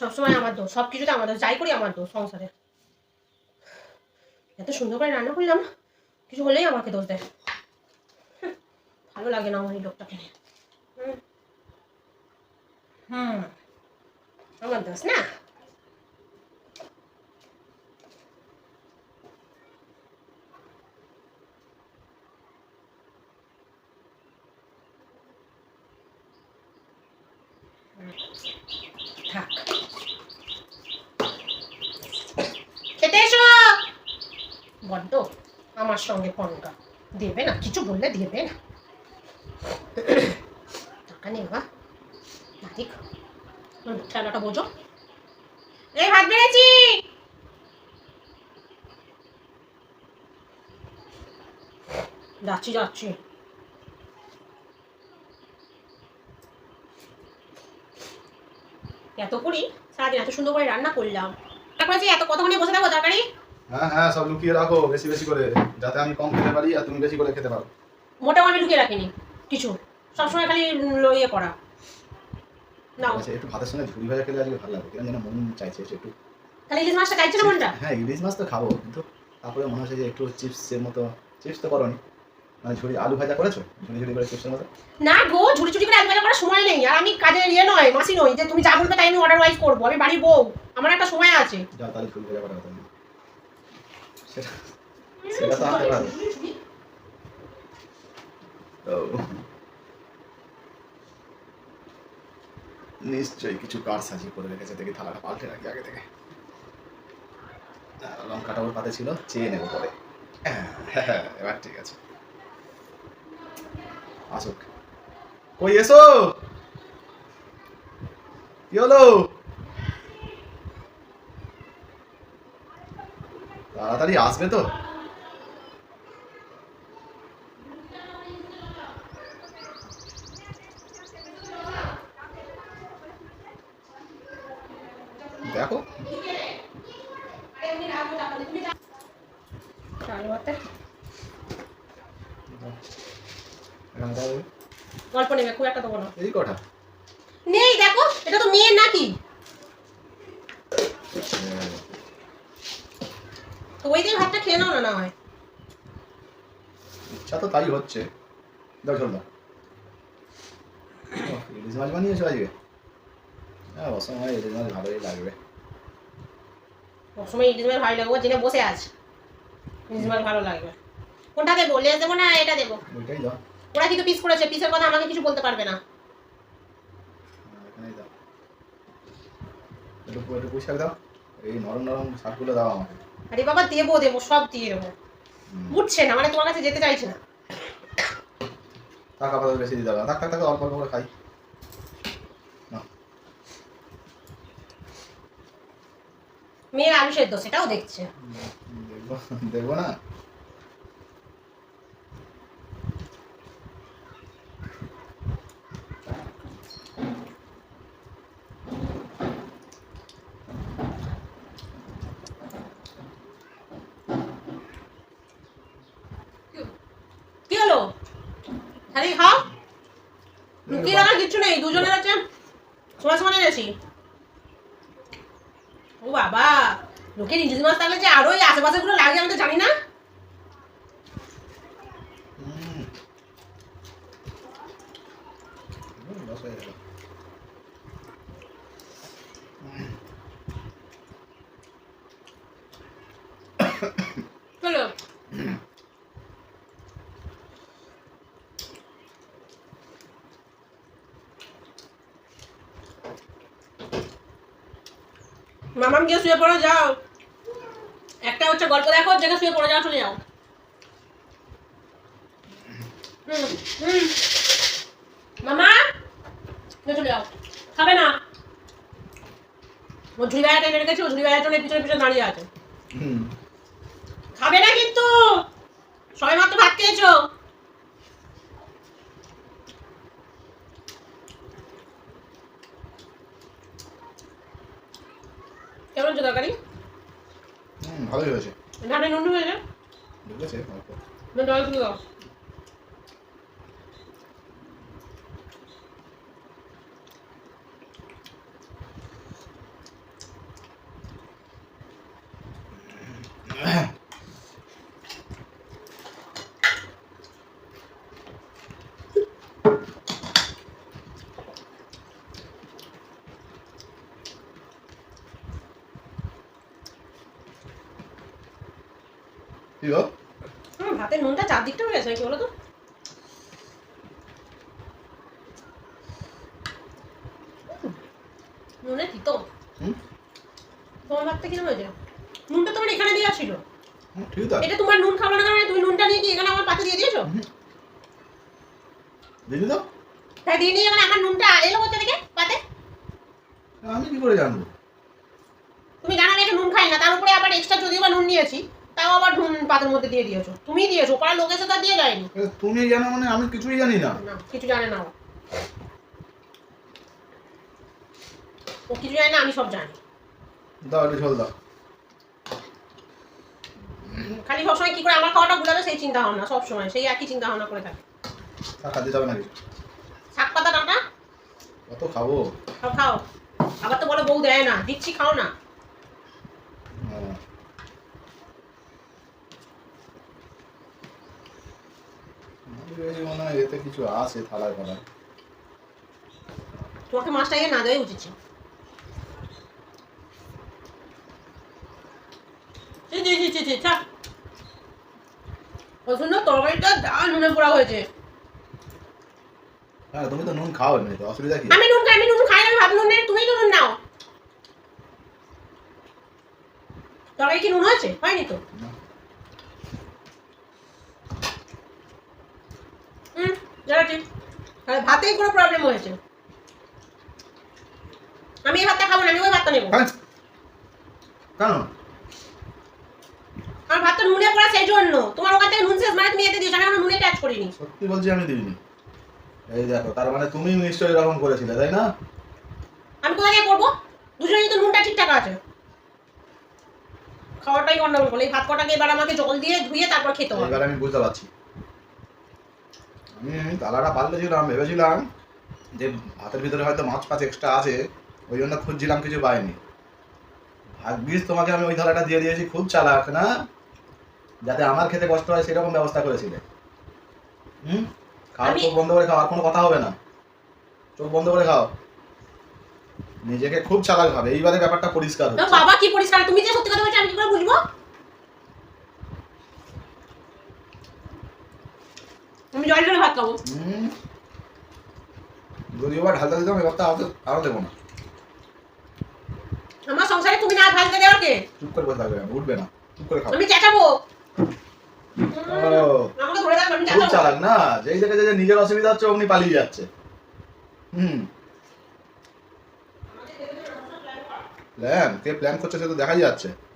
সবসময় আমার দোষ, সব কিছুতে আমার দোষ, যাই করি আমার দোষ সংসারে। এত সুন্দর করে রান্না করলাম, কিছু হলেই আমাকে দোষ দেয়। ভালো লাগে না আমার এই লোকটাকে। আমার দোষ না। থাক, খেতে এসো। বড্ড আমার সঙ্গে পঙ্কা, দেবে না, কিছু বললে দেবে না। টাকা নেই বা ঠিক খেলাটা বোঝো। এই ভাত বেড়েছি। যাচ্ছি যাচ্ছি। এত করি সারাদিন, এত সুন্দর করে রান্না করলাম, তারপরে যে এত কতক্ষণে বসে থাকবো তরকারি। হ্যাঁ হ্যাঁ, সব লুকিয়ে রাখো বেশি বেশি করে, যাতে আমি কম খেতে পারি আর তুমি বেশি করে খেতে পারো। মোটেও আমি লুকিয়ে রাখিনি কিছু, সবসময় খালি ইয়ে করা। নাও, আচ্ছা, একটু ভাতের সঙ্গে ঝুড়ি ভাজা খেলে আজকে ভালো লাগবে, কেন যেন মন চাইছে একটু। খালি ইলিশ মাছটা চাইছে না মনটা। হ্যাঁ, ইলিশ মাছ তো খাবো, কিন্তু তারপরে মনে হচ্ছে যে একটু চিপসের মতো। চিপস তো করোনি, মানে ঝুড়ি আলু ভাজা করেছো, ঝুড়ি ঝুড়ি করে চিপসের মতো। না গো, ঝুড়ি ঝুড়ি করে আলু ভাজা করার সময় নেই। আর আমি কাজের ইয়ে নয়, মাসি নই যে তুমি যা বলবে তাই আমি অর্ডার ওয়াইজ করবো। আমি বাড়ির বউ, আমার একটা সময় আছে। যা তাহলে ঝুড়ি ভাজা করা কথা না, সেটা সেটা তো আনতে পারো। তো নিশ্চয়ই কিছু কার সাজি করে রেখেছে, দেখি থালাটা পাল্টে রাখি আগে থেকে। লঙ্কাটা ওর পাতে ছিল, চেয়ে নেবো পরে। হ্যাঁ, এবার ঠিক আছে। আসুক, কই এসো, কি হলো, তাড়াতাড়ি আসবে তো। দেখো গল্প নেবে, খুব একটা দেবো না। এই কটা নেই, দেখো এটা তো মেয়ের নাকি, তো ওই দিয়ে ভাতটা খেয়ে নাও না, না হয়। ইচ্ছা তো তাই হচ্ছে। দাও চল দাও। ইলিশ মাছ বানিয়েছো আজকে? হ্যাঁ, অসময় ইলিশ মাছ ভালোই লাগবে। সবসময় ইলিশ মাছ ভালো লাগবে, জেনে বসে আছে ইলিশ মাছ ভালো লাগবে। কোনটা দেবো, লেজ দেবো না এটা দেবো? ওইটাই দাও। ওরা কিন্তু পিস করেছে, পিসের কথা আমাকে কিছু বলতে পারবে না। এখানেই দাও, একটু একটু পুঁই শাক দাও, এই নরম নরম শাকগুলো দাও আমাকে। আরে বাবা, দেবো দেবো, সব দিয়ে দেবো। উঠছে না, মানে তোমার কাছে যেতে চাইছে না। থাক, আপাতত বেশি দিতে হবে না, থাক থাক থাক, অল্প অল্প করে খাই। মেয়ের আলু সেদ্ধ, সেটাও দেখছে। দেখবো দেখবো না। কি হলো, খালি খাও, লুকিয়ে রাখার কিছু নেই, দুজনের আছে সমান সমান এনেছি। ও বাবা, লোকের ইলিশ মাছ থাকলে যে আরো এই আশেপাশে গুলো লাগে আমি তো জানি না। লস হয়ে গেল। চলো, মামাম গিয়ে শুয়ে পড়ো, যাও। একটা হচ্ছে গল্প দেখো, জায়গা শুয়ে পড়ে যাও, চলে যাও। মামা চলে যাও, খাবে না। ও ঝুড়ি বেড়াটা এনে রেখেছে, ও ঝুড়ি বেড়াটা পিছনে পিছনে দাঁড়িয়ে আছে। খাবে না কিন্তু, সবাই মাত্র ভাত খেয়েছো। কেমন হচ্ছে তরকারি? ভালোই হয়েছে। ধানে নুন হয়েছে, ঢুকেছে অল্প। জল তুলে দাও। কি গো? ভাতের নুনটা চারদিকটা হয়ে গেছে কি বলো তো? নুনে তিতো। হুম? তোমার ভাতটা কিরম হয়েছে? নুনটা তোমার এখানে দেওয়া ছিল। ঠিক আছে। এটা তোমার নুন খাবো না কারণে তুমি নুনটা নিয়ে কি এখানে আমার পাতে দিয়ে দিয়েছো? দিদি তো? তাই দিয়ে নিয়ে এখানে আমার নুনটা এলো কোথা থেকে পাতে? আমি কি করে জানবো? তুমি জানো আমি একটা নুন খাই না, তার উপরে আবার এক্সট্রা যদিও বা নুন নিয়েছি, তাও আবার নুন পাতের মধ্যে দিয়ে দিয়েছো। তুমিই দিয়েছো, পাড়ার লোক এসে তো আর দিয়ে যায়নি। তুমি জানো মানে আমি কিছুই জানি না। না, কিছু জানে না ও। ও কিছু জানে না, আমি সব জানি। দাও একটু ঝোল দাও। খালি সবসময় কি করে আমার খাওয়াটা গুলাবে সেই চিন্তা ভাবনা, সবসময় সেই একই চিন্তা ভাবনা করে থাকে। আর খাতে যাবে নাকি? শাক পাতা ডাঁটা কত খাবো? সব খাও। আবার তো বলে বউ দেয় না, দিচ্ছি খাও না। মনে হয় এতে কিছু আছে থালায় ফালায়। তোমাকে মাছটা না দেওয়াই উচিত ছিল। ছি ছি ছি ছি ছি, ছাড়। ও সুন্দর তরকারিটা যা নুনে পোড়া হয়েছে। হ্যাঁ তুমি তো নুন খাও এমনিতে, অসুবিধা কি? আমি নুন খাই, আমি ভাত নুন নেই, তুমি তো নুন নাও। তরকারি কি নুন হয়েছে? হয়নি তো। না। যারা ঠিক ভাতেই কোনো প্রবলেম হয়েছে। আমি এই ভাতটা খাবো না, আমি ওই ভাতটা নেবো। হ্যাঁ? কেন? আমার ভাতটা নুনে পোড়া সেই জন্য। তোমার ওখান থেকে নুন শেষ মানে তুমি এতে দিয়েছো, আমি এখন নুনে টাচ করিনি। সত্যি বলছি আমি দিইনি। এই দেখো, তার মানে তুমি নিশ্চয়ই এরকম করেছিলে তাই না? আমি কোথায় গিয়ে করবো? দুজনেই তো নুনটা ঠিকঠাক আছে। খাওয়াটাই গন্ডগোল করলো। এই ভাত কটাকে এবার আমাকে জল দিয়ে ধুয়ে তারপর খেতে হবে। এবার আমি বুঝতে পারছি। আমি তালাটা পাল্টেছিলাম, ভেবেছিলাম যে ভাতের ভিতরে হয়তো মাছ ফাছ এক্সট্রা আছে, ওই জন্য খুঁজছিলাম, কিছু পাইনি। ভাগ্যিস তোমাকে আমি ওই থালাটা দিয়ে দিয়েছি, খুব চালাক না? যাতে আমার খেতে কষ্ট হয় সেরকম ব্যবস্থা করেছিলে। খাও, চোখ বন্ধ করে খাও, আর কোনো কথা হবে না। চোখ বন্ধ করে খাও। নিজেকে খুব চালাক ভাবে, এইবারে ব্যাপারটা পরিষ্কার তো হচ্ছে। বাবা কি পরিষ্কার, তুমি যে সত্যি কথা বলছো আমি কি করে বুঝবো? আমি জল জলে ভাত খাবো। যদিও বা ঢালতে দিতাম, এবার তো আরো দেবো না। আমার সংসারে তুমি না ভাজতে দেওয়ার কে? চুপ করে বসে থাকবে, উঠবে না, চুপ করে খাও। আমি চেঁচাবো। ও, আমাকে ধরে রাখবে, আমি খুব চেঁচাবো। চালাক না? যেই দেখে যে নিজের অসুবিধা হচ্ছে অমনি পালিয়ে যাচ্ছে। প্ল্যান কে প্ল্যান করছে সে তো দেখাই যাচ্ছে।